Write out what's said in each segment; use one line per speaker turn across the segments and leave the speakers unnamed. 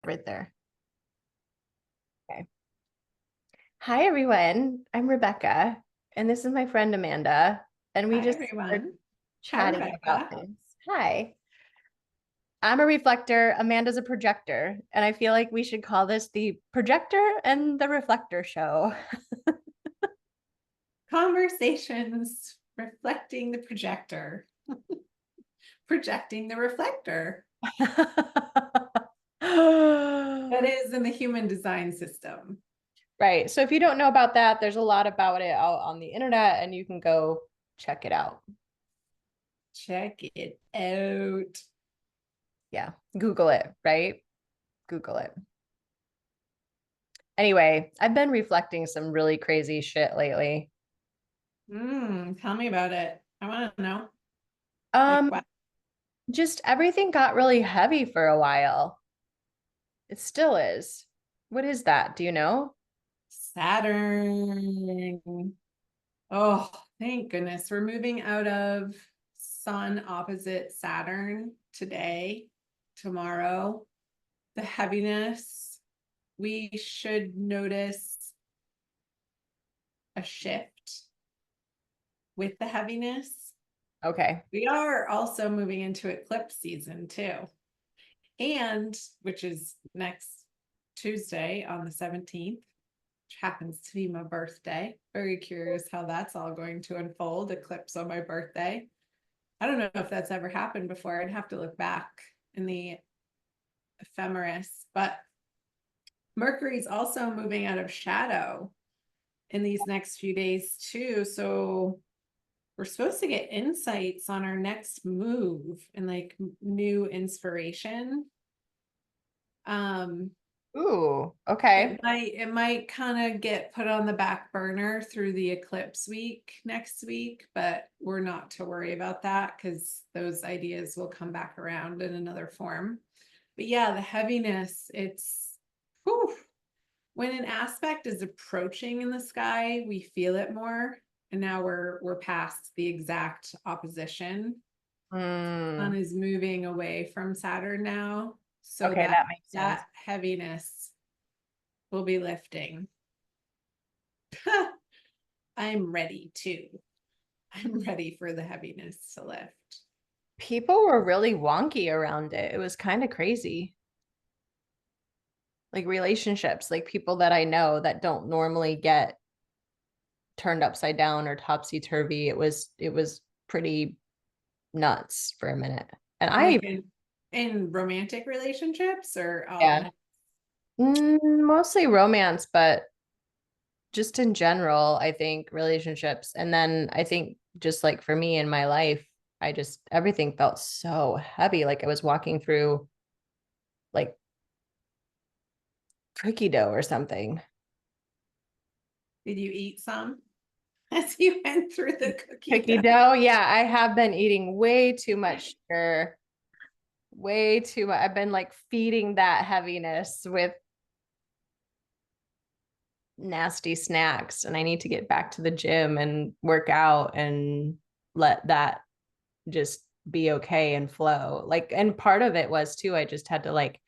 right there. Okay. Hi, everyone. I'm Rebecca, and this is my friend Amanda. And we
Hi,
just are
everyone. Hi,
chatting about
Rebecca.
things. Hi. I'm a reflector. Amanda's a projector. And I feel like we should call this the Projector and the Reflector Show.
Conversations reflecting the projector, projecting the reflector. That is in the human design system.
Right. So if you don't know about that, there's a lot about it out on the internet, and you can go check it out.
Check it out.
Yeah. Google it, right? Google it. Anyway, I've been reflecting some really crazy shit lately.
Tell me about it. I want to know. Like
Um,
what?
just everything got really heavy for a while. It still is. What is that? Do you know?
Saturn. Oh, thank goodness. We're moving out of Sun opposite Saturn today, tomorrow. The heaviness. We should notice a shift with the heaviness.
Okay.
We are also moving into eclipse season too. And which is next Tuesday on the 17th, which happens to be my birthday. Very curious how that's all going to unfold. Eclipse on my birthday. I don't know if that's ever happened before. I'd have to look back in the ephemeris, but Mercury's also moving out of shadow in these next few days too. So we're supposed to get insights on our next move and like new inspiration. Um,
Ooh, okay.
it might kind of get put on the back burner through the eclipse week next week, but we're not to worry about that because those ideas will come back around in another form. But yeah, the heaviness, it's whew, when an aspect is approaching in the sky, we feel it more. And now we're past the exact opposition. Sun
Mm,
is moving away from Saturn now, so
okay,
that
that makes sense.
that heaviness will be lifting. I'm ready too. I'm ready for the heaviness to lift.
People were really wonky around it. It was kind of crazy. Like relationships, like people that I know that don't normally get turned upside down or topsy-turvy. It was pretty nuts for a minute. And I,
Like in romantic relationships or
yeah, mostly romance, but just in general, I think relationships. And then I think just like for me in my life, I just everything felt so heavy. Like I was walking through like cookie dough or something.
did you eat some as you went through the cookie
Cookie
dough?
dough. Yeah, I have been eating way too much sugar, way too much. I've been like feeding that heaviness with nasty snacks, and I need to get back to the gym and work out and let that just be okay and flow. Like, and part of it was too, I just had to like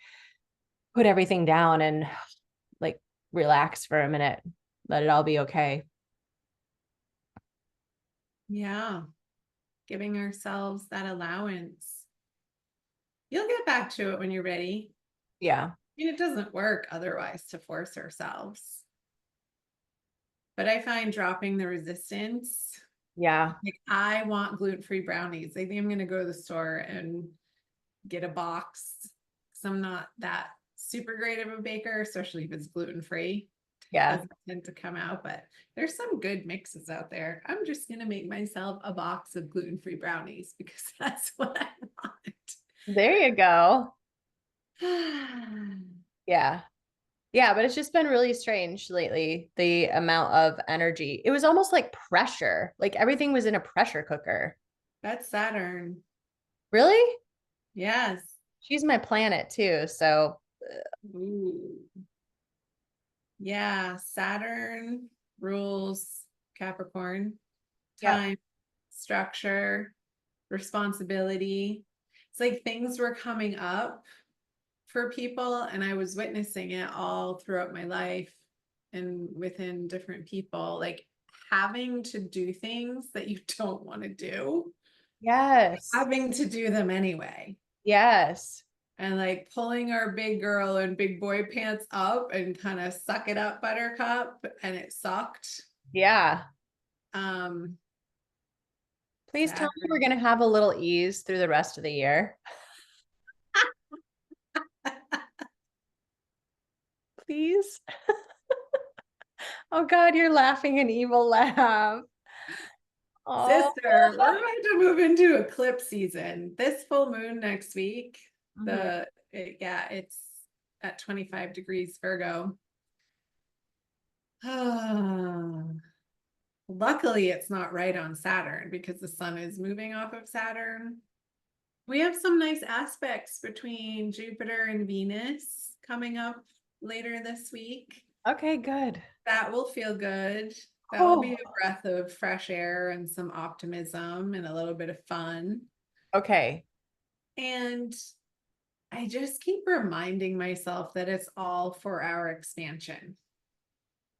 put everything down and like relax for a minute, let it all be okay.
Yeah, giving ourselves that allowance. You'll get back to it when you're ready.
Yeah.
I mean, it doesn't work otherwise to force ourselves. But I find dropping the resistance.
Yeah.
Like I want gluten-free brownies. I think I'm gonna go to the store and get a box because I'm not that super great of a baker, especially if it's gluten-free. It
Yeah.
doesn't tend to come out, but there's some good mixes out there. I'm just gonna make myself a box of gluten-free brownies because that's what I
There you go.
want.
Yeah. Yeah, but it's just been really strange lately, the amount of energy. It was almost like pressure. Like everything was in a pressure cooker.
That's Saturn.
Really?
Yes.
She's my planet too. So,
Ooh. Yeah, Saturn rules Capricorn,
yep.
time, structure, responsibility. It's like things were coming up for people, and I was witnessing it all throughout my life and within different people, like having to do things that you don't want to do,
Yes.
having to do them anyway.
Yes.
And like pulling our big girl and big boy pants up and kind of suck it up, buttercup, and it sucked.
Yeah.
Um,
Please tell me we're going to have a little ease through the rest of the year. Please. Oh God, you're laughing an evil laugh. Oh.
Sister, we're about to move into eclipse season. This full moon next week,
Mhm.
it's at 25 degrees Virgo. Luckily, it's not right on Saturn because the sun is moving off of Saturn. We have some nice aspects between Jupiter and Venus coming up later this week.
Okay, good.
That will feel good. That will be
Oh,
a breath of fresh air and some optimism and a little bit of fun.
okay.
And I just keep reminding myself that it's all for our expansion.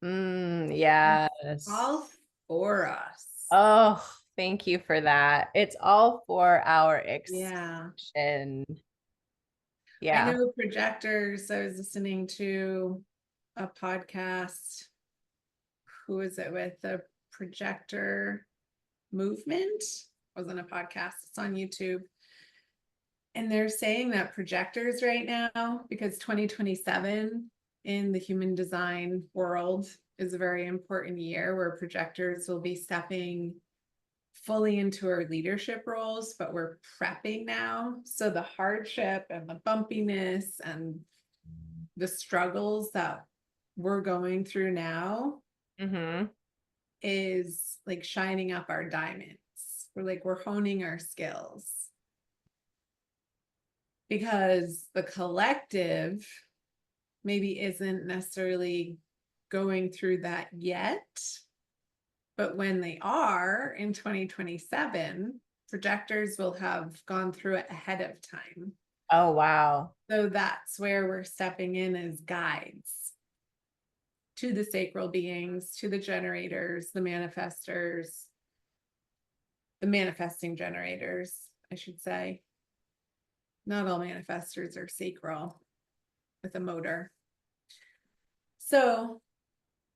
It's
Yes.
all for us.
Oh, thank you for that. It's all for our
Yeah.
expansion.
I
Yeah.
know Projectors. I was listening to a podcast. Who is it with? The Projector Movement. It wasn't a podcast. It's on YouTube. And they're saying that projectors right now, because 2027 in the human design world is a very important year where projectors will be stepping fully into our leadership roles, but we're prepping now. So the hardship and the bumpiness and the struggles that we're going through now
Mm-hmm.
is like shining up our diamonds. We're honing our skills because the collective maybe isn't necessarily going through that yet. But when they are in 2027, projectors will have gone through it ahead of time.
Oh, wow.
So that's where we're stepping in as guides to the sacral beings, to the generators, the manifestors, the manifesting generators, I should say. Not all manifestors are sacral with a motor. So,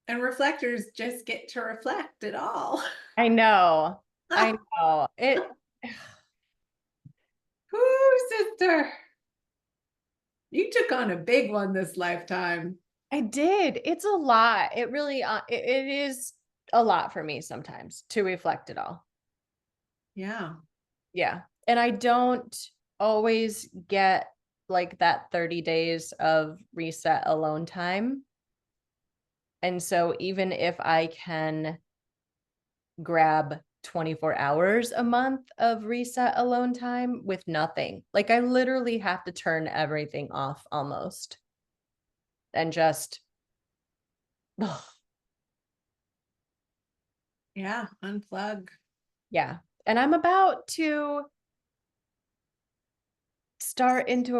and reflectors just get to reflect it all.
I know. I know.
Whoo, sister. You took on a big one this lifetime.
I did. It's a lot. It really it is a lot for me sometimes to reflect it all.
Yeah.
Yeah. And I don't always get like that 30 days of reset alone time. And so even if I can grab 24 hours a month of reset alone time with nothing, like I literally have to turn everything off almost and just,
Yeah. Unplug.
yeah. And I'm about to start into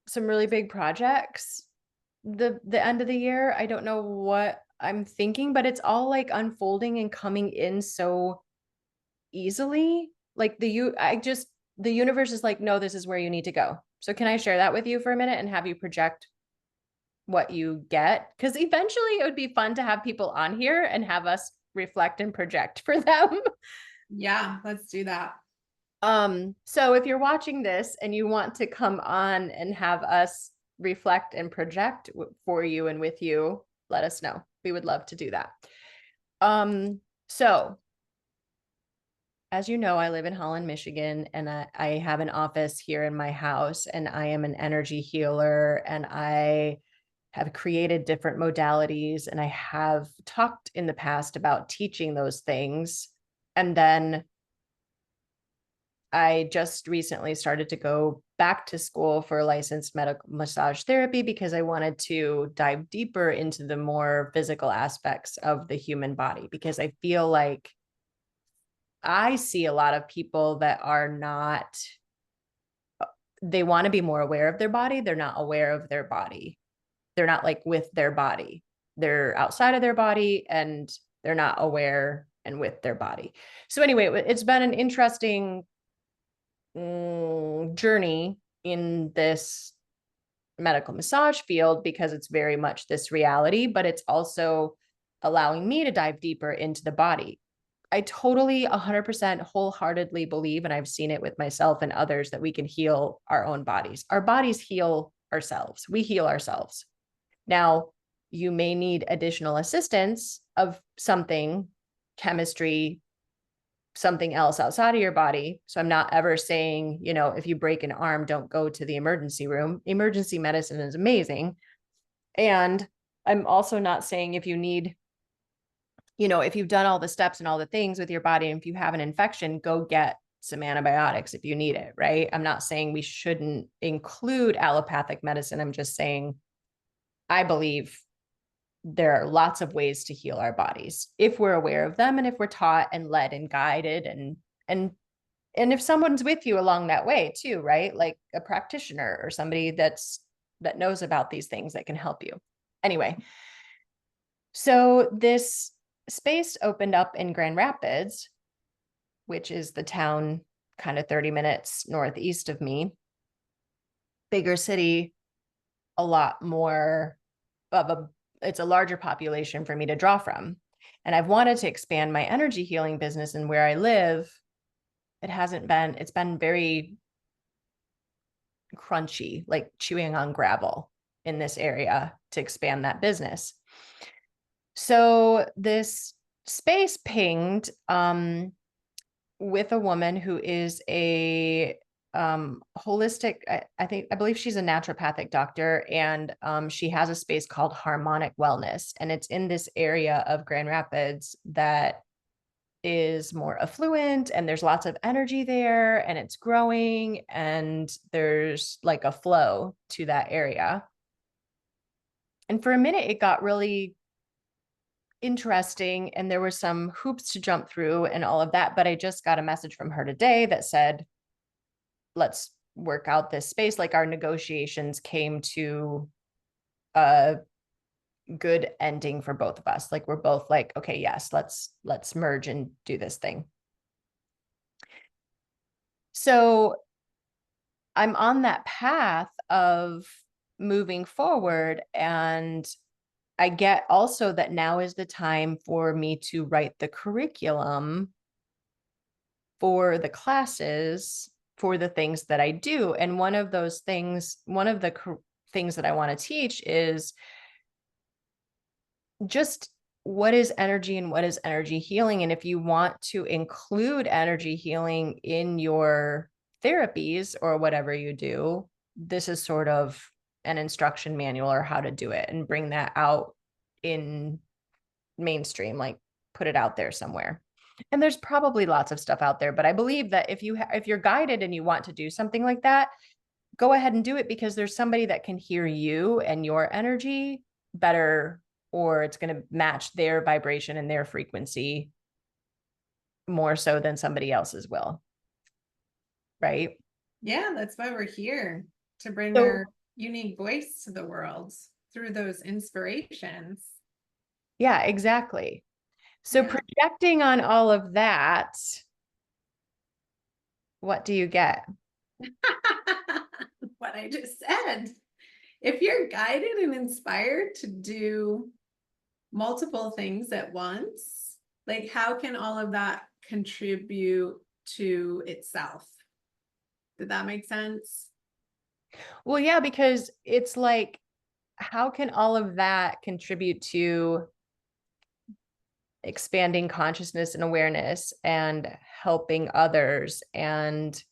some really big projects the end of the year. I don't know what I'm thinking, but it's all like unfolding and coming in so easily. Like the universe is like, no, this is where you need to go. So can I share that with you for a minute and have you project what you get? Because eventually it would be fun to have people on here and have us reflect and project for them.
Yeah. Let's do that.
So if you're watching this and you want to come on and have us reflect and project for you and with you, let us know. We would love to do that. So as you know, I live in Holland, Michigan, and I have an office here in my house, and I am an energy healer, and I have created different modalities, and I have talked in the past about teaching those things. And then I just recently started to go back to school for licensed medical massage therapy because I wanted to dive deeper into the more physical aspects of the human body, because I feel like I see a lot of people that are not they want to be more aware of their body. They're not aware of their body. They're not like with their body. They're outside of their body and they're not aware and with their body. So anyway, it's been an interesting journey in this medical massage field because it's very much this reality, but it's also allowing me to dive deeper into the body. I totally 100% wholeheartedly believe, and I've seen it with myself and others, that we can heal our own bodies. Our bodies heal ourselves. We heal ourselves. Now, you may need additional assistance of something, chemistry, something else outside of your body. So I'm not ever saying, you know, if you break an arm, don't go to the emergency room. Emergency medicine is amazing. And I'm also not saying if you need, you know, if you've done all the steps and all the things with your body, and if you have an infection, go get some antibiotics if you need it, right? I'm not saying we shouldn't include allopathic medicine. I'm just saying I believe there are lots of ways to heal our bodies if we're aware of them and if we're taught and led and guided and if someone's with you along that way too, right? Like a practitioner or somebody that knows about these things that can help you. Anyway, so this space opened up in Grand Rapids, which is the town kind of 30 minutes northeast of me. Bigger city, a lot more of a, it's a larger population for me to draw from. And I've wanted to expand my energy healing business, and where I live, it's been very crunchy, like chewing on gravel in this area to expand that business. So this space pinged with a woman who is a holistic, I believe she's a naturopathic doctor, and she has a space called Harmonic Wellness, and it's in this area of Grand Rapids that is more affluent, and there's lots of energy there, and it's growing, and there's like a flow to that area. And for a minute it got really interesting and there were some hoops to jump through and all of that, but I just got a message from her today that said, let's work out this space. Like our negotiations came to a good ending for both of us. Like we're both like, okay, yes, let's merge and do this thing. So I'm on that path of moving forward, and I get also that now is the time for me to write the curriculum for the classes for the things that I do. And one of those things, one of the things that I want to teach is just what is energy and what is energy healing. And if you want to include energy healing in your therapies or whatever you do, this is sort of an instruction manual or how to do it and bring that out in mainstream, like put it out there somewhere. And there's probably lots of stuff out there, but I believe that if you're guided and you want to do something like that, go ahead and do it, because there's somebody that can hear you and your energy better, or it's going to match their vibration and their frequency more so than somebody else's will. Right?
Yeah, that's why we're here, to bring
So,
our unique voice to the world through those inspirations.
yeah, exactly. So
Yeah.
projecting on all of that, what do you get?
What I just said. If you're guided and inspired to do multiple things at once, like how can all of that contribute to itself? Did that make sense?
Well, yeah, because it's like, how can all of that contribute to expanding consciousness and awareness and helping others and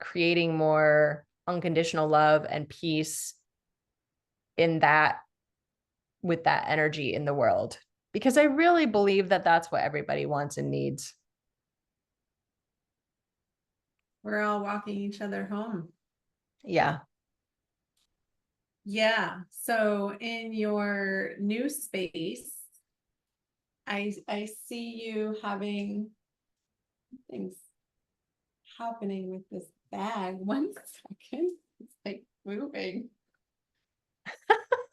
creating more unconditional love and peace in that, with that energy in the world? Because I really believe that that's what everybody wants and needs.
We're all walking each other home.
Yeah.
Yeah. So in your new space, I see you having things happening with this bag. 1 second. It's like moving.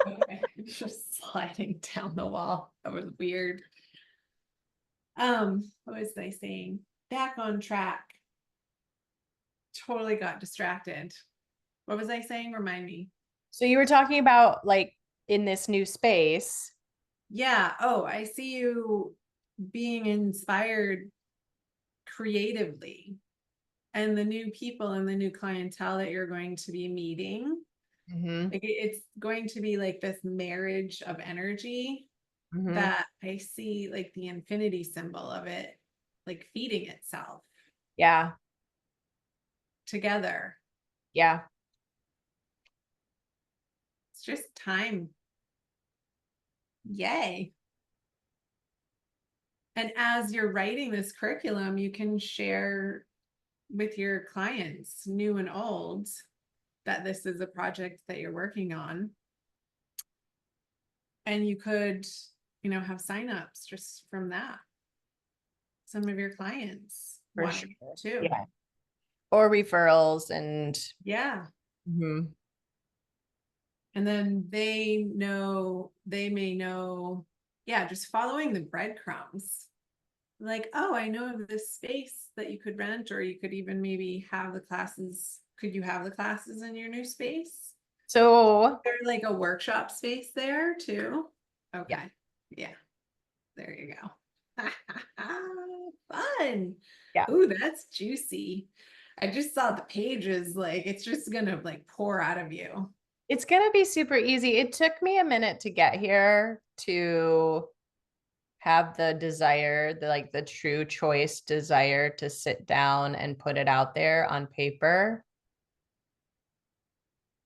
Okay, it's just sliding down the wall. That was weird. What was I saying? Back on track. Totally got distracted. What was I saying? Remind me.
So you were talking about like in this new space.
Yeah. Oh, I see you being inspired creatively, and the new people and the new clientele that you're going to be meeting.
Mm-hmm.
Like it's going to be like this marriage of energy
Mm-hmm.
that I see, like the infinity symbol of it, like feeding itself
Yeah.
together.
Yeah.
It's just time. Yay. And as you're writing this curriculum, you can share with your clients, new and old, that this is a project that you're working on. And you could, have signups just from that. Some of your clients
For
want
sure.
it too.
Yeah. Or referrals and
Yeah.
Mhm.
And then they may know, yeah, just following the breadcrumbs. Like, oh, I know of this space that you could rent, or you could even maybe have the classes. Could you have the classes in your new space?
So
There's like a workshop space there too.
yeah,
Okay. Yeah. There you go. Fun.
yeah.
Ooh, that's juicy. I just saw the pages, like it's just gonna like pour out of you.
It's gonna be super easy. It took me a minute to get here to have the desire, the true choice desire to sit down and put it out there on paper.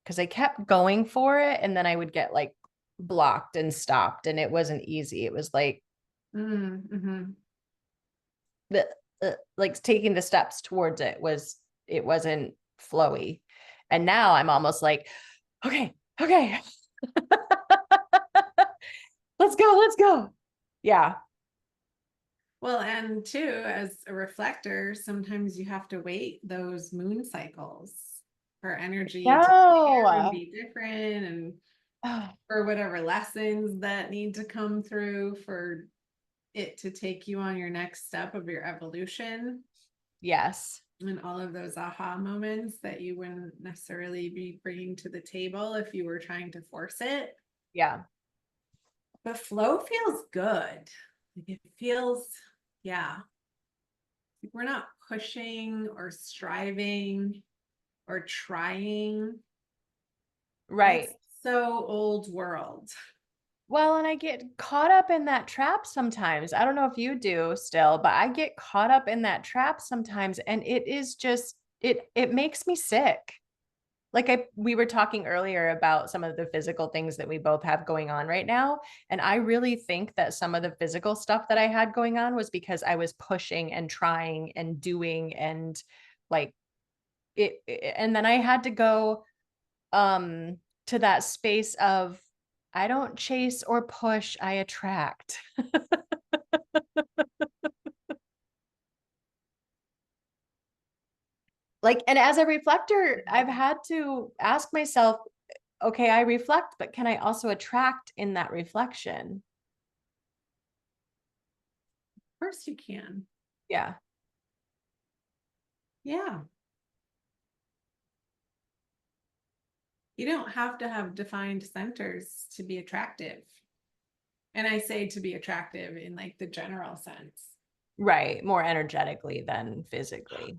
Because I kept going for it and then I would get like blocked and stopped and it wasn't easy. It was like
Mm-hmm.
the like taking the steps towards it wasn't flowy. And now I'm almost like, okay, okay. Let's go. Yeah.
Well, and too, as a reflector, sometimes you have to wait those moon cycles for energy to clear and
No.
be different, and
Oh,
for whatever lessons that need to come through for it to take you on your next step of your evolution,
yes.
and all of those aha moments that you wouldn't necessarily be bringing to the table if you were trying to force it.
Yeah.
But flow feels good. Like it feels, yeah, like we're not pushing or striving or trying. That's
Right.
so old world.
Well, and I get caught up in that trap sometimes. I don't know if you do still, but I get caught up in that trap sometimes and it is just it makes me sick. Like we were talking earlier about some of the physical things that we both have going on right now, and I really think that some of the physical stuff that I had going on was because I was pushing and trying and doing and like and then I had to go to that space of I don't chase or push, I attract. Like, and as a reflector, I've had to ask myself, okay, I reflect, but can I also attract in that reflection?
Of course you can.
Yeah.
Yeah. You don't have to have defined centers to be attractive. And I say to be attractive in like the general sense.
Right. More energetically than physically.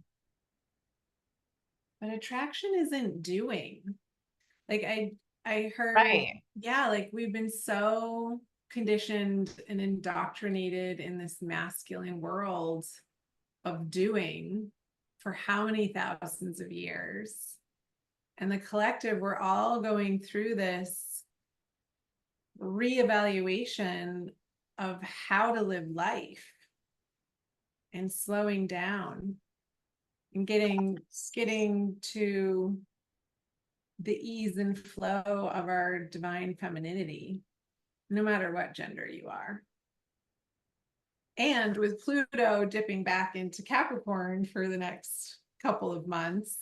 But attraction isn't doing. Like I heard,
Right.
yeah, like we've been so conditioned and indoctrinated in this masculine world of doing for how many thousands of years. And the collective, we're all going through this reevaluation of how to live life and slowing down and getting to the ease and flow of our divine femininity, no matter what gender you are. And with Pluto dipping back into Capricorn for the next couple of months,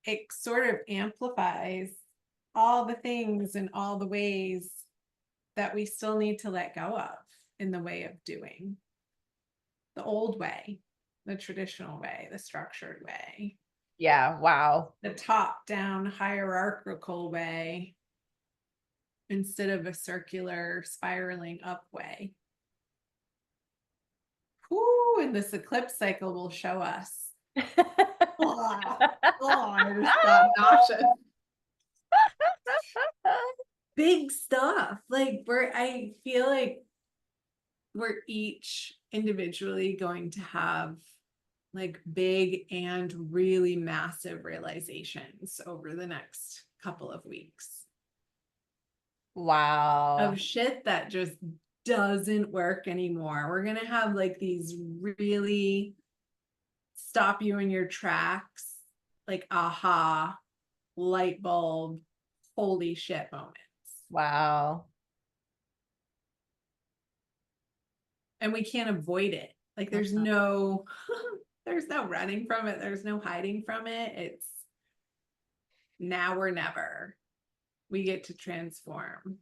it sort of amplifies all the things and all the ways that we still need to let go of in the way of doing. The old way, the traditional way, the structured way.
Yeah. Wow.
The top-down hierarchical way instead of a circular spiraling up way. Whoo, and this eclipse cycle will show us. Oh, I just got nauseous. Big stuff. Like I feel like we're each individually going to have like big and really massive realizations over the next couple of weeks.
Wow.
Of shit that just doesn't work anymore. We're going to have like these really stop you in your tracks, like aha, light bulb, holy shit moments.
Wow.
And we can't avoid it. Like there's no there's no running from it. There's no hiding from it. It's now or never. We get to transform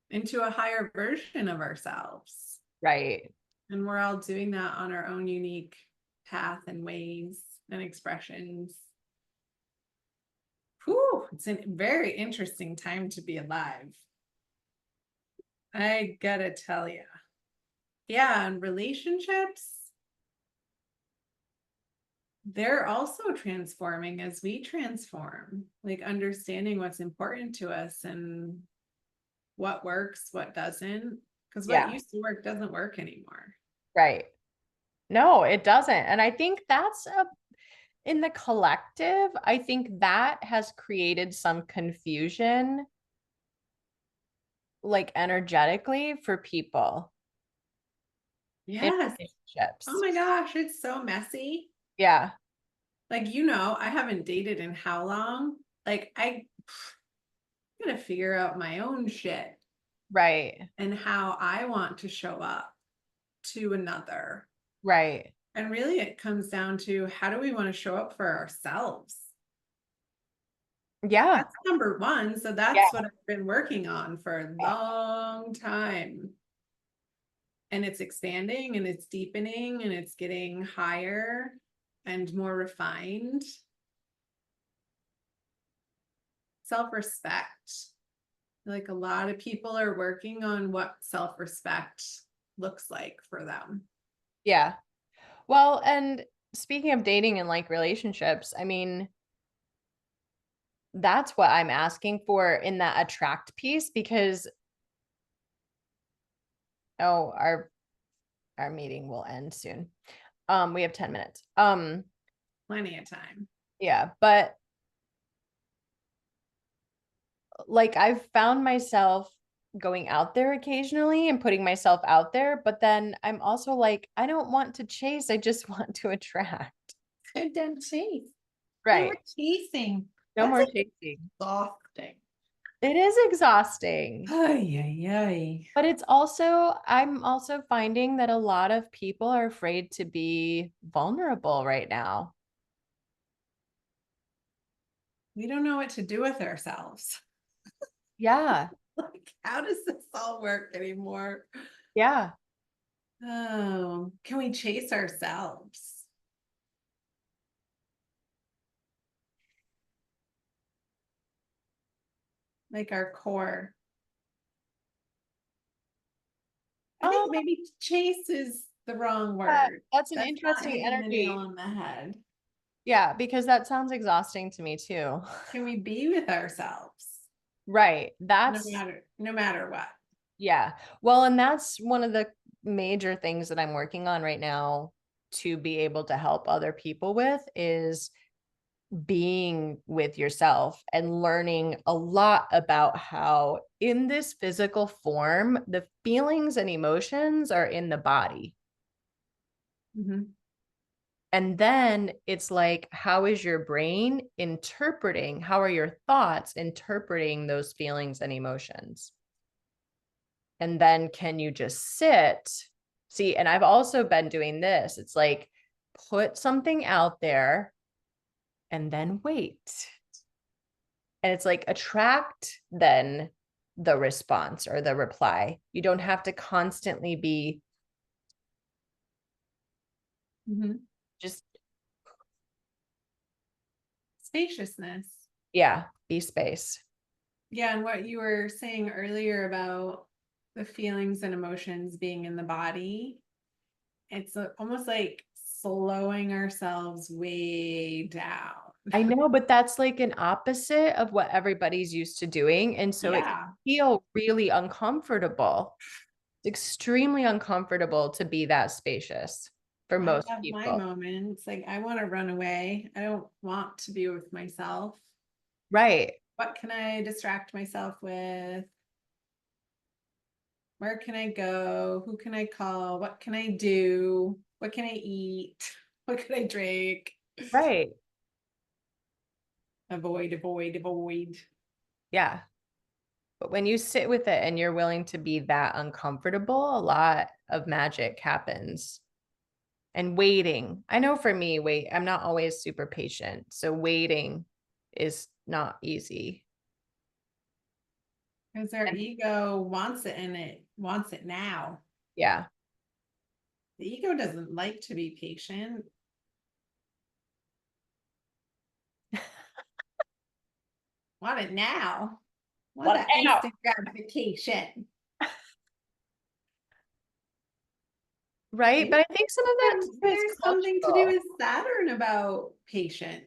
into a higher version of ourselves.
Right.
And we're all doing that on our own unique path and ways and expressions. Whew, it's a very interesting time to be alive. I gotta tell you. Yeah, and relationships, they're also transforming as we transform, like understanding what's important to us and what works, what doesn't. Because what used to work doesn't work anymore.
Right. No, it doesn't. And I think that's in the collective, I think that has created some confusion, like energetically for people in
Yes.
relationships.
Oh my gosh, it's so messy.
Yeah.
Like, I haven't dated in how long? Like, I gotta figure out my own shit
Right.
and how I want to show up to another.
Right.
And really, it comes down to how do we want to show up for ourselves?
Yeah.
That's number one. So that's what I've been working on for a long time. And it's expanding and it's deepening and it's getting higher and more refined. Self-respect. Like a lot of people are working on what self-respect looks like for them.
Yeah. Well, and speaking of dating and like relationships, I mean, that's what I'm asking for in that attract piece because our meeting will end soon. We have 10 minutes.
Plenty of time.
Yeah, but like I've found myself going out there occasionally and putting myself out there, but then I'm also like, I don't want to chase, I just want to attract.
And then chase.
Right.
No more chasing.
No
That's
more chasing.
exhausting.
It is exhausting.
Ay, ay, ay.
But I'm also finding that a lot of people are afraid to be vulnerable right now.
We don't know what to do with ourselves.
Yeah.
Like, how does this all work anymore?
Yeah.
Oh, can we chase ourselves? Like our core. I think maybe chase is the wrong word.
That's an
That's not
interesting
hitting the
energy.
nail on the head.
Yeah, because that sounds exhausting to me too.
Can we be with ourselves?
Right. That's
No matter what.
yeah. Well, and that's one of the major things that I'm working on right now to be able to help other people with is being with yourself and learning a lot about how in this physical form, the feelings and emotions are in the body.
Mm-hmm.
And then it's like, how is your brain interpreting? How are your thoughts interpreting those feelings and emotions? And then can you just sit? See, and I've also been doing this. It's like, put something out there and then wait. And it's like attract then the response or the reply. You don't have to constantly be just,
Spaciousness.
yeah, be space.
Yeah, and what you were saying earlier about the feelings and emotions being in the body, it's almost like slowing ourselves way down.
I know, but that's like an opposite of what everybody's used to doing. And so it can
Yeah,
feel really uncomfortable. It's extremely uncomfortable to be that spacious for
I
most
have my
people.
moments. Like, I want to run away. I don't want to be with myself.
Right.
What can I distract myself with? Where can I go? Who can I call? What can I do? What can I eat? What can I drink?
Right.
Avoid, avoid, avoid.
Yeah. But when you sit with it and you're willing to be that uncomfortable, a lot of magic happens. And waiting. I know for me, I'm not always super patient. So waiting is not easy.
Because our
And
ego wants it and it wants it now.
yeah.
The ego doesn't like to be patient. Want it now. Want
Want
that
it now.
instant gratification.
Right.
Maybe
But I think some of that too is
there's something to do
cultural.
with Saturn about patience.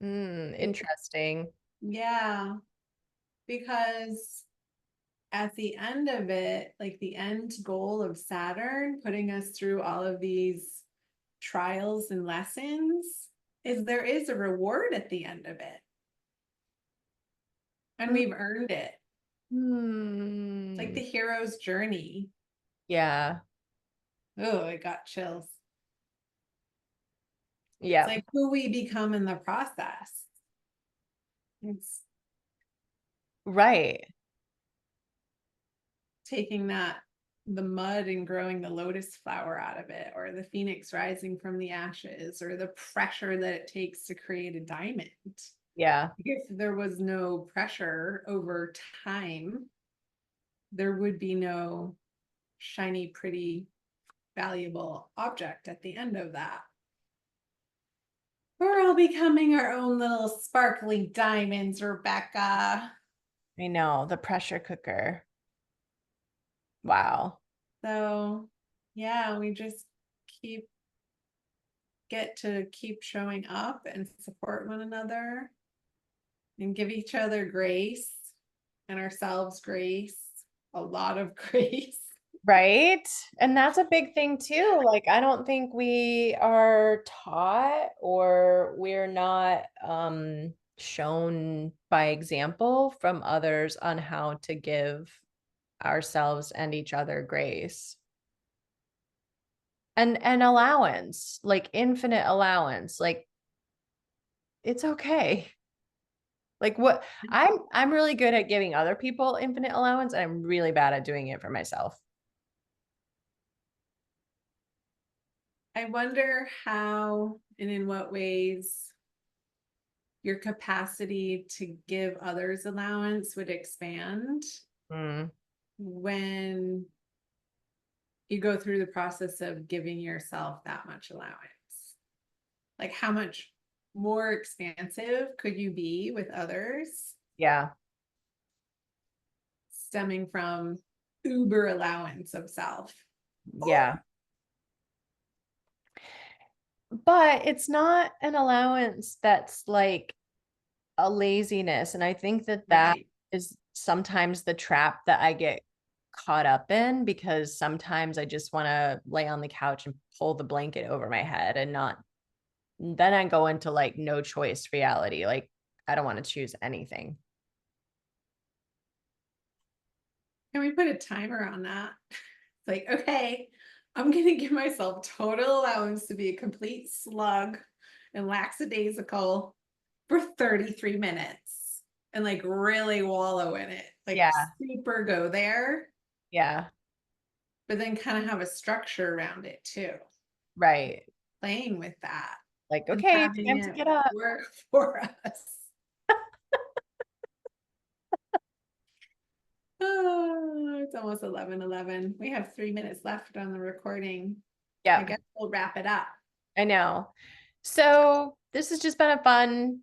Interesting.
Yeah, because at the end of it, like the end goal of Saturn, putting us through all of these trials and lessons, is there is a reward at the end of it. And
Mm,
we've earned it. It's like
Hmm.
the hero's journey.
Yeah.
Oh, I got chills. It's
Yeah.
like who we become in the process. It's
Right.
taking that the mud and growing the lotus flower out of it, or the phoenix rising from the ashes, or the pressure that it takes to create a diamond.
Yeah.
If there was no pressure over time, there would be no shiny, pretty, valuable object at the end of that. We're all becoming our own little sparkly diamonds, Rebecca.
I know. The pressure cooker. Wow.
So, yeah, we just keep get to keep showing up and support one another and give each other grace and ourselves grace, a lot of grace.
Right. And that's a big thing too. Like, I don't think we are taught or we're not shown by example from others on how to give ourselves and each other grace. And allowance, like infinite allowance. Like it's okay. Like what I'm really good at giving other people infinite allowance. And I'm really bad at doing it for myself.
I wonder how and in what ways your capacity to give others allowance would expand
Mm,
when you go through the process of giving yourself that much allowance. Like, how much more expansive could you be with others
yeah.
stemming from uber allowance of self?
Yeah. But it's not an allowance that's like a laziness. And I think that that
Right.
is sometimes the trap that I get caught up in because sometimes I just want to lay on the couch and pull the blanket over my head and not, then I go into like no choice reality. Like I don't want to choose anything.
Can we put a timer on that? It's like, okay, I'm going to give myself total allowance to be a complete slug and lackadaisical for 33 minutes and like really wallow in it, like
Yeah.
super go there,
Yeah.
but then kind of have a structure around it too,
Right.
playing with that.
Like,
and
okay, it's
having
time to
it
get up.
work for us. Oh, it's almost 11:11. We have 3 minutes left on the recording. I
Yeah,
guess we'll wrap it up.
I know. So this has just been a fun,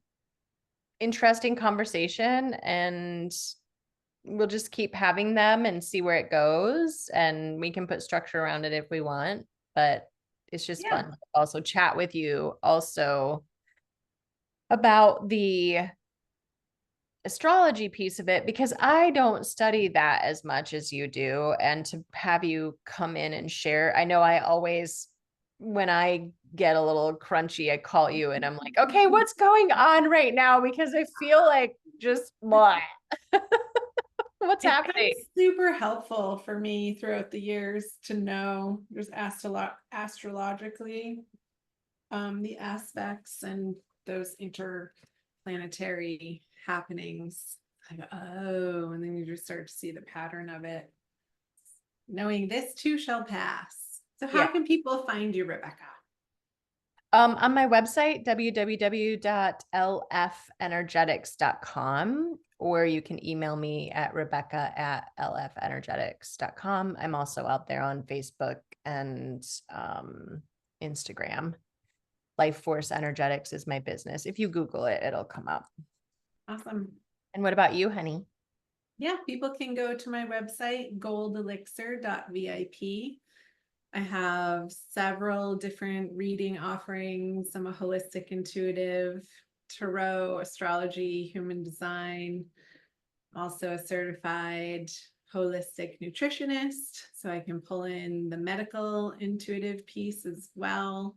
interesting conversation, and we'll just keep having them and see where it goes. And we can put structure around it if we want, but it's just
Yeah.
fun to also chat with you also about the astrology piece of it, because I don't study that as much as you do. And to have you come in and share, I know I always, when I get a little crunchy, I call you and I'm like, okay, what's going on right now? Because I feel like just blah. What's
It's been
happening?
super helpful for me throughout the years to know just astrologically the aspects and those interplanetary happenings. I go, oh, and then you just start to see the pattern of it. Knowing this too shall pass. So how
Yeah.
can people find you, Rebecca?
On my website, www.lfenergetics.com, or you can email me at rebecca@lfenergetics.com. I'm also out there on Facebook and Instagram. Life Force Energetics is my business. If you Google it, it'll come up.
Awesome.
And what about you, honey?
Yeah, people can go to my website, goldelixir.vip. I have several different reading offerings. I'm a holistic intuitive, tarot, astrology, human design, also a certified holistic nutritionist. So I can pull in the medical intuitive piece as well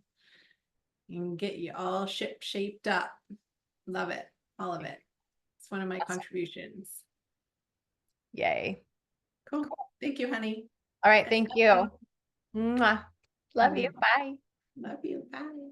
and get you all shaped up. Love it. All of it. It's one of my
Awesome.
contributions.
Yay.
Cool. Thank you, honey.
All right. Thank you. Mwah. Love you.
Mm.
Bye.
Love you. Bye.